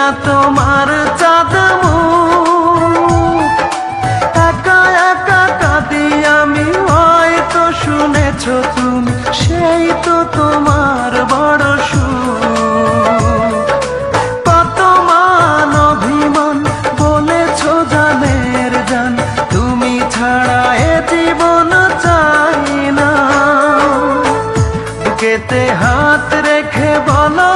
না তোমার চাঁদ মুখ, একা একা কাঁদি আমি, হয়তো শুনেছ তুমি, সেই তো তোমার বড় সুখ। কত মান অভিমান বলেছ জানের জান, তুমি ছাড়া এ জীবন চাই না। বুকেতে হাত রেখে বলো